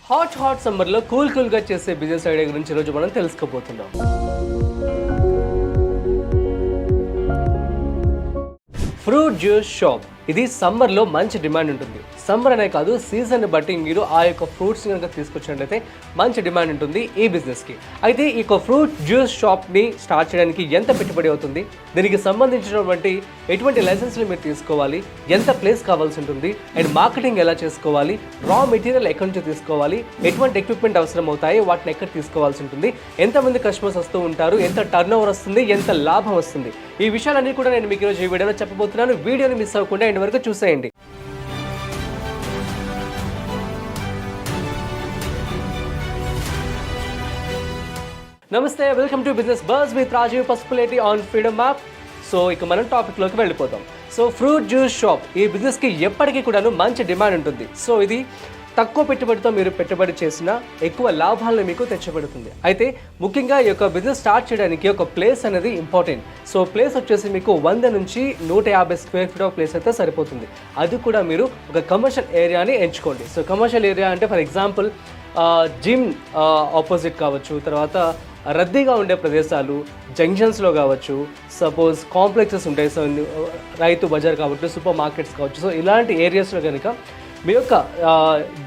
Hot సమ్మర్లో కూల్గా చేసే బిజినెస్ ఐడియా గురించి ఈరోజు మనం తెలుసుకోబోతున్నాం. Fruit juice shop. ఇది సమ్మర్లో మంచి డిమాండ్ ఉంటుంది. సమ్మర్ అనే కాదు, సీజన్ బట్టి మీరు ఆ యొక్క ఫ్రూట్స్ కనుక తీసుకొచ్చినట్లయితే మంచి డిమాండ్ ఉంటుంది ఈ బిజినెస్కి. అయితే ఈ ఫ్రూట్ జ్యూస్ షాప్ని స్టార్ట్ చేయడానికి ఎంత పెట్టుబడి అవుతుంది, దీనికి సంబంధించినటువంటి ఎటువంటి లైసెన్స్లు మీరు తీసుకోవాలి, ఎంత ప్లేస్ కావాల్సి ఉంటుంది, అండ్ మార్కెటింగ్ ఎలా చేసుకోవాలి, రా మెటీరియల్ ఎక్కడి నుంచి తీసుకోవాలి, ఎటువంటి ఎక్విప్మెంట్ అవసరం అవుతాయి, వాటిని ఎక్కడ తీసుకోవాల్సి ఉంటుంది, ఎంతమంది కస్టమర్స్ వస్తూ ఉంటారు, ఎంత టర్న్ ఓవర్ వస్తుంది, ఎంత లాభం వస్తుంది, ఈ విషయాలన్నీ కూడా నేను మీకు ఈరోజు ఈ వీడియోలో చెప్పబోతున్నాను. వీడియోని మిస్ అవ్వకుండా ఎండ్ వరకు చూసేయండి. నమస్తే, welcome to business buzz with Rajeev Pasupuleti on freedom app. So ఇక మనం టాపిక్లోకి వెళ్ళిపోతాం. సో ఫ్రూట్ జ్యూస్ షాప్, ఈ బిజినెస్కి ఎప్పటికీ కూడాను మంచి డిమాండ్ ఉంటుంది. సో ఇది తక్కువ పెట్టుబడితో మీరు పెట్టుబడి చేసినా ఎక్కువ లాభాలను మీకు తెచ్చబడుతుంది. అయితే ముఖ్యంగా ఈ యొక్క బిజినెస్ స్టార్ట్ చేయడానికి ఒక ప్లేస్ అనేది ఇంపార్టెంట్. సో ప్లేస్ వచ్చేసి మీకు 100 నుంచి 150 స్క్వేర్ ఫీట్ ఆఫ్ ప్లేస్ అయితే సరిపోతుంది. అది కూడా మీరు ఒక కమర్షియల్ ఏరియాని ఎంచుకోండి. సో కమర్షియల్ ఏరియా అంటే ఫర్ ఎగ్జాంపుల్ జిమ్ ఆపోజిట్ కావచ్చు, తర్వాత రద్దీగా ఉండే ప్రదేశాలు, జంక్షన్స్లో కావచ్చు, సపోజ్ కాంప్లెక్సెస్ ఉంటాయి, సో రైతు బజార్ కావచ్చు, సూపర్ మార్కెట్స్ కావచ్చు. సో ఇలాంటి ఏరియాస్లో కనుక మీ యొక్క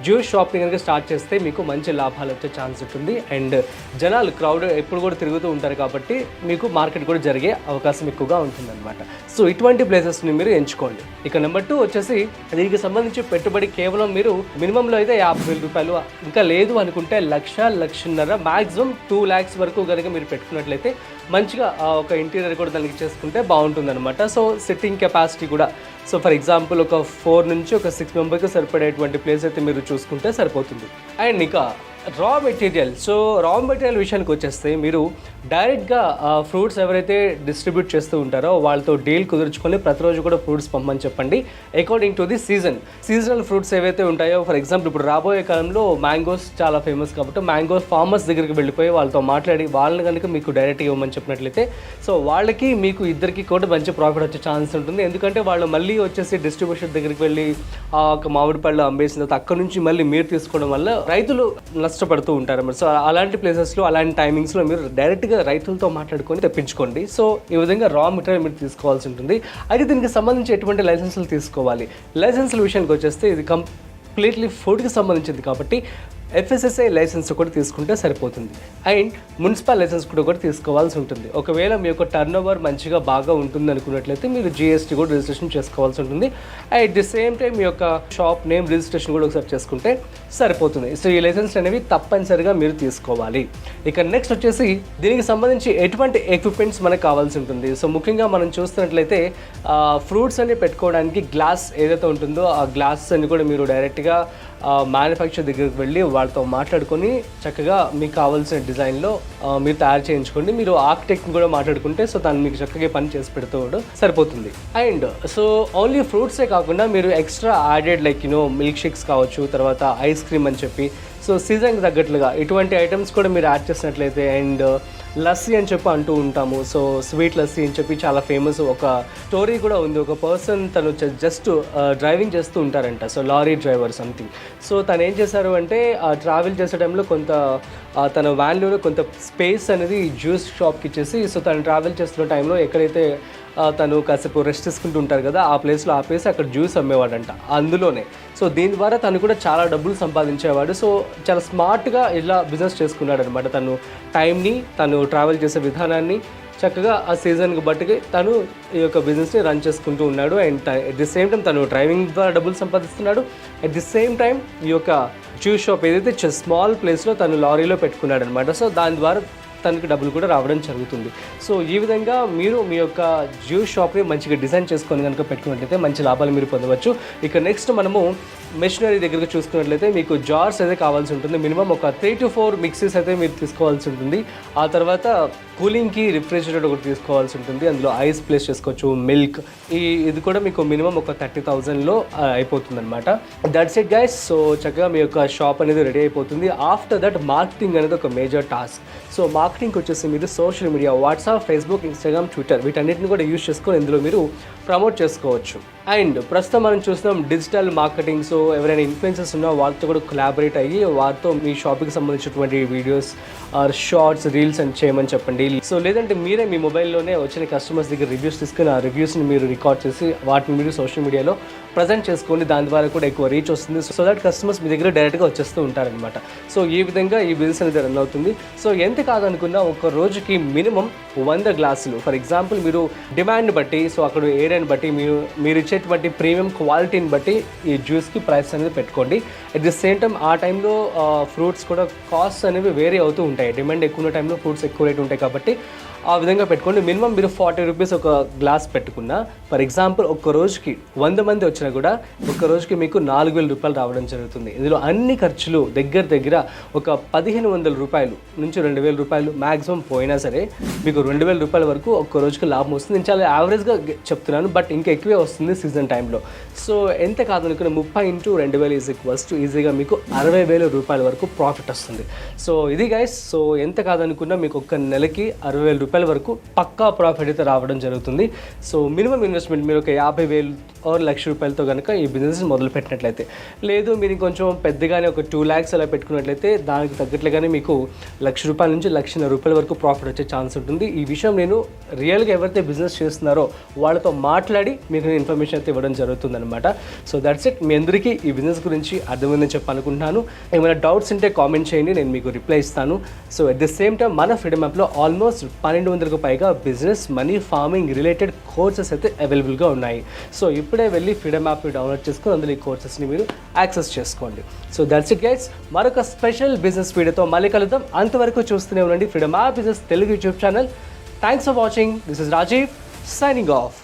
జ్యూస్ షాప్ని కనుక స్టార్ట్ చేస్తే మీకు మంచి లాభాలు వచ్చే ఛాన్స్ ఉంటుంది. అండ్ జనాలు క్రౌడ్ ఎప్పుడు కూడా తిరుగుతూ ఉంటారు కాబట్టి మీకు మార్కెట్ కూడా జరిగే అవకాశం ఎక్కువగా ఉంటుందన్నమాట. సో ఇటువంటి ప్లేసెస్ని మీరు ఎంచుకోండి. ఇక నెంబర్ 2 వచ్చేసి దీనికి సంబంధించి పెట్టుబడి కేవలం మీరు మినిమంలో అయితే 50,000 రూపాయలు, ఇంకా లేదు అనుకుంటే 1,00,000-1,50,000 మ్యాక్సిమం 2 lakhs వరకు కనుక మీరు పెట్టుకున్నట్లయితే మంచిగా ఒక ఇంటీరియర్ కూడా దానికి చేసుకుంటే బాగుంటుందన్నమాట. సో సిట్టింగ్ కెపాసిటీ కూడా, సో ఫర్ ఎగ్జాంపుల్ ఒక 4 నుంచి ఒక 6 మెంబర్కి సరిపడేటువంటి ప్లేస్ అయితే మీరు చూసుకుంటే సరిపోతుంది. అండ్ ఇంకా raw material. So raw material విషయానికి వచ్చేస్తే మీరు డైరెక్ట్గా ఫ్రూట్స్ ఎవరైతే డిస్ట్రిబ్యూట్ చేస్తూ ఉంటారో వాళ్ళతో డీల్ కుదుర్చుకొని ప్రతిరోజు కూడా ఫ్రూట్స్ పంపమని చెప్పండి, according to the seasonal fruits ఏవైతే ఉంటాయో. ఫర్ ఎగ్జాంపుల్ ఇప్పుడు రాబోయే కాలంలో మ్యాంగోస్ చాలా ఫేమస్ కాబట్టి మ్యాంగో ఫార్మర్స్ దగ్గరికి వెళ్ళిపోయి వాళ్ళతో మాట్లాడి వాళ్ళని కనుక మీకు డైరెక్ట్గా ఇవ్వమని చెప్పినట్లయితే సో వాళ్ళకి మీకు ఇద్దరికి కూడా మంచి ప్రాఫిట్ వచ్చే ఛాన్స్ ఉంటుంది. ఎందుకంటే వాళ్ళు మళ్ళీ వచ్చేసి డిస్ట్రిబ్యూషన్ దగ్గరికి వెళ్ళి ఒక మామిడి పళ్ళు అమ్మేసిన తర్వాత అక్కడ నుంచి మళ్ళీ మీరు తీసుకోవడం వల్ల రైతులు నష్టపడుతూ ఉంటారు. సో అలాంటి ప్లేసెస్లో, అలాంటి టైమింగ్స్లో మీరు డైరెక్ట్గా రైతులతో మాట్లాడుకొని తెప్పించుకోండి. సో ఈ విధంగా రా మెటీరియల్ మీరు తీసుకోవాల్సి ఉంటుంది. అయితే దీనికి సంబంధించి ఎటువంటి లైసెన్సులు తీసుకోవాలి, లైసెన్సుల విషయానికి వచ్చేస్తే ఇది కంప్లీట్లీ ఫుడ్కి సంబంధించింది కాబట్టి FSSAI లైసెన్స్ కూడా తీసుకుంటే సరిపోతుంది. అండ్ మున్సిపల్ లైసెన్స్ కూడా తీసుకోవాల్సి ఉంటుంది. ఒకవేళ మీ యొక్క టర్న్ ఓవర్ మంచిగా బాగా ఉంటుంది అనుకున్నట్లయితే మీరు GST కూడా రిజిస్ట్రేషన్ చేసుకోవాల్సి ఉంటుంది. అట్ ది సేమ్ టైం మీ యొక్క షాప్ నేమ్ రిజిస్ట్రేషన్ కూడా ఒకసారి చేసుకుంటే సరిపోతుంది. సో ఈ లైసెన్స్ అనేవి తప్పనిసరిగా మీరు తీసుకోవాలి. ఇక నెక్స్ట్ వచ్చేసి దీనికి సంబంధించి ఎటువంటి ఎక్విప్మెంట్స్ మనకు కావాల్సి ఉంటుంది. సో ముఖ్యంగా మనం చూస్తున్నట్లయితే ఫ్రూట్స్ అన్ని పెట్టుకోవడానికి గ్లాస్ ఏదైతే ఉంటుందో ఆ గ్లాసెస్ అన్ని కూడా మీరు డైరెక్ట్గా మ్యానుఫ్యాక్చర్ దగ్గరికి వెళ్ళి వాళ్ళతో మాట్లాడుకొని చక్కగా మీకు కావాల్సిన డిజైన్లో మీరు తయారు చేయించుకోండి. మీరు ఆర్కిటెక్ట్ని కూడా మాట్లాడుకుంటే సో దాన్ని మీకు చక్కగా పని చేసి పెడుతూ సరిపోతుంది. అండ్ సో ఓన్లీ ఫ్రూట్సే కాకుండా మీరు extra added like milk shakes కావచ్చు, తర్వాత ఐస్ క్రీమ్ అని చెప్పి సో సీజన్కి తగ్గట్లుగా ఇటువంటి ఐటమ్స్ కూడా మీరు యాడ్ చేసినట్లయితే, అండ్ లస్సీ అని చెప్పి అంటూ ఉంటాము. సో స్వీట్ లస్సీ అని చెప్పి చాలా ఫేమస్ ఒక స్టోరీ కూడా ఉంది. ఒక పర్సన్ తను జస్ట్ డ్రైవింగ్ చేస్తూ ఉంటారంట, so lorry driver something. So తను ఏం చేశారు అంటే ట్రావెల్ చేసే టైంలో కొంత తన వ్యాన్లో కొంత స్పేస్ అనేది జ్యూస్ షాప్కి ఇచ్చేసి, సో తను ట్రావెల్ చేస్తున్న టైంలో ఎక్కడైతే తను కాసేపు రెస్ట్ తీసుకుంటూ ఉంటారు కదా ఆ ప్లేస్లో ఆపేసి అక్కడ జ్యూస్ అమ్మేవాడంట అందులోనే. సో దీని ద్వారా తను కూడా చాలా డబ్బులు సంపాదించేవాడు. సో చాలా స్మార్ట్గా ఇలా బిజినెస్ చేసుకున్నాడు అనమాట. తను టైంని, తను ట్రావెల్ చేసే విధానాన్ని చక్కగా ఆ సీజన్కి బట్టి తను ఈ యొక్క బిజినెస్ని రన్ చేసుకుంటూ ఉన్నాడు. And at the same time తను డ్రైవింగ్ ద్వారా డబ్బులు సంపాదిస్తున్నాడు. అట్ ది సేమ్ టైం ఈ యొక్క జ్యూస్ షాప్ ఏదైతే స్మాల్ ప్లేస్లో తను లారీలో పెట్టుకున్నాడు అనమాట. సో దాని ద్వారా తనకి డబ్బులు కూడా రావడం జరుగుతుంది. సో ఈ విధంగా మీరు మీ యొక్క జ్యూస్ షాప్ని మంచిగా డిజైన్ చేసుకొని కనుక పెట్టుకున్నట్లయితే మంచి లాభాలు మీరు పొందవచ్చు. ఇక నెక్స్ట్ మనము మెషినరీ దగ్గరికి చూసుకున్నట్లయితే మీకు జార్స్ అయితే కావాల్సి ఉంటుంది. మినిమం ఒక 3 to 4 మిక్సీస్ అయితే మీరు తీసుకోవాల్సి ఉంటుంది. ఆ తర్వాత కూలింగ్కి రిఫ్రిజిరేటర్ ఒకటి తీసుకోవాల్సి ఉంటుంది. అందులో ఐస్ ప్లేస్ చేసుకోవచ్చు, మిల్క్, ఇది కూడా మీకు మినిమం ఒక 30,000లో అయిపోతుంది అనమాట. That's it guys. సో చక్కగా మీ యొక్క షాప్ అనేది రెడీ అయిపోతుంది. ఆఫ్టర్ దట్ మార్కెటింగ్ అనేది ఒక మేజర్ టాస్క్. సో మార్కెటింగ్కి వచ్చేసి మీరు social media, WhatsApp, Facebook, Instagram, Twitter వీటన్నిటిని కూడా యూజ్ చేసుకొని ఇందులో మీరు ప్రమోట్ చేసుకోవచ్చు. అండ్ ప్రస్తుతం మనం చూస్తున్నాం డిజిటల్ మార్కెటింగ్. సో ఎవరైనా ఇన్ఫ్లుయెన్సర్స్ ఉన్నా వాళ్ళతో కూడా కొలాబరేట్ అయ్యి వారితో మీ షాప్కి సంబంధించినటువంటి వీడియోస్ ఆర్ షార్ట్స్ రీల్స్ అని చేయమని చెప్పండి. సో లేదంటే మీరే మీ మొబైల్లోనే వచ్చిన కస్టమర్స్ దగ్గర రివ్యూస్ తీసుకుని ఆ రివ్యూస్ని మీరు రికార్డ్ చేసి వాటిని మీరు సోషల్ మీడియాలో ప్రజెంట్ చేసుకోండి. దాని ద్వారా కూడా ఎక్కువ రీచ్ వస్తుంది. సో దట్ కస్టమర్స్ మీ దగ్గర డైరెక్ట్గా వచ్చేస్తూ ఉంటారనమాట. సో ఈ విధంగా ఈ బిజినెస్ అనేది రన్ అవుతుంది. సో ఎంత కాదనుకున్నా ఒక రోజుకి మినిమం 100 గ్లాసులు, ఫర్ ఎగ్జాంపుల్ మీరు డిమాండ్ బట్టి, సో అక్కడ ఏరియాని బట్టి మీరు ఇచ్చేటువంటి ప్రీమియం క్వాలిటీని బట్టి ఈ జ్యూస్కి ప్రైస్ అనేది పెట్టుకోండి. అట్ ది సేమ్ టైం ఆ టైంలో ఫ్రూట్స్ కూడా కాస్ట్ అనేవి వేరీ అవుతూ ఉంటాయి. డిమాండ్ ఎక్కువ ఉన్న టైంలో ఫ్రూట్స్ ఎక్కువ రేట్ ఉంటాయి కాబట్టి ఆ విధంగా పెట్టుకోండి. మినిమం మీరు 40 రూపీస్ ఒక గ్లాస్ పెట్టుకున్నా, ఫర్ ఎగ్జాంపుల్ ఒక్క రోజుకి 100 మంది వచ్చినా కూడా ఒక్క రోజుకి మీకు 4,000 రూపాయలు రావడం జరుగుతుంది. ఇందులో అన్ని ఖర్చులు దగ్గర ఒక 1,500 రూపాయలు నుంచి 2,000 రూపాయలు మ్యాక్సిమం పోయినా సరే మీకు 2,000 రూపాయల వరకు ఒక్క రోజుకి లాభం వస్తుంది. నేను చాలా యావరేజ్గా చెప్తున్నాను, బట్ ఇంకా ఎక్కువే వస్తుంది సీజన్ టైంలో. సో ఎంత కాదనుకున్న 30 × 2,000 ఈజీగా మీకు 60,000 రూపాయల వరకు ప్రాఫిట్ వస్తుంది. సో ఇది గైస్, సో ఎంత కాదనుకున్నా మీకు ఒక్క నెలకి 60,000 రూపాయల వరకు పక్కా ప్రాఫిట్ అయితే రావడం జరుగుతుంది. సో మినిమం ఇన్వెస్ట్మెంట్ మీరు ఒక 50,000 ఆర్ 1,00,000 రూపాయలతో కనుక ఈ బిజినెస్ మొదలు పెట్టినట్లయితే, లేదు మీరు కొంచెం పెద్దగానే ఒక 2 lakhs అలా పెట్టుకున్నట్లయితే దానికి తగ్గట్లుగానే మీకు 1,00,000 రూపాయల నుంచి 1,50,000 రూపాయల వరకు ప్రాఫిట్ వచ్చే ఛాన్స్ ఉంటుంది. ఈ విషయం నేను రియల్గా ఎవరైతే బిజినెస్ చేస్తున్నారో వాళ్ళతో మాట్లాడి మీకు ఇన్ఫర్మేషన్ అయితే ఇవ్వడం జరుగుతుంది అనమాట. So that's it. మీ అందరికీ ఈ బిజినెస్ గురించి అర్థమైందని చెప్పాలనుకుంటున్నాను. ఏమైనా డౌట్స్ ఉంటే కామెంట్ చేయండి, నేను మీకు రిప్లై ఇస్తాను. So at the same time మన ఫ్రీడమ్ యాప్లో ఆల్మోస్ట్ 1,200కు పైగా business, money, farming related courses అయితే అవైలబుల్గా ఉన్నాయి. సో ఇప్పుడే వెళ్ళి ఫ్రీడమ్ యాప్ని డౌన్లోడ్ చేసుకుని అందులో ఈ కోర్సెస్ని మీరు యాక్సెస్ చేసుకోండి. So that's it guys. మరొక స్పెషల్ బిజినెస్ వీడియోతో మళ్ళీ కలుద్దాం. అంతవరకు చూస్తూనే ఉండండి freedom app business Telugu YouTube channel. Thanks for watching. This is Rajeev signing of.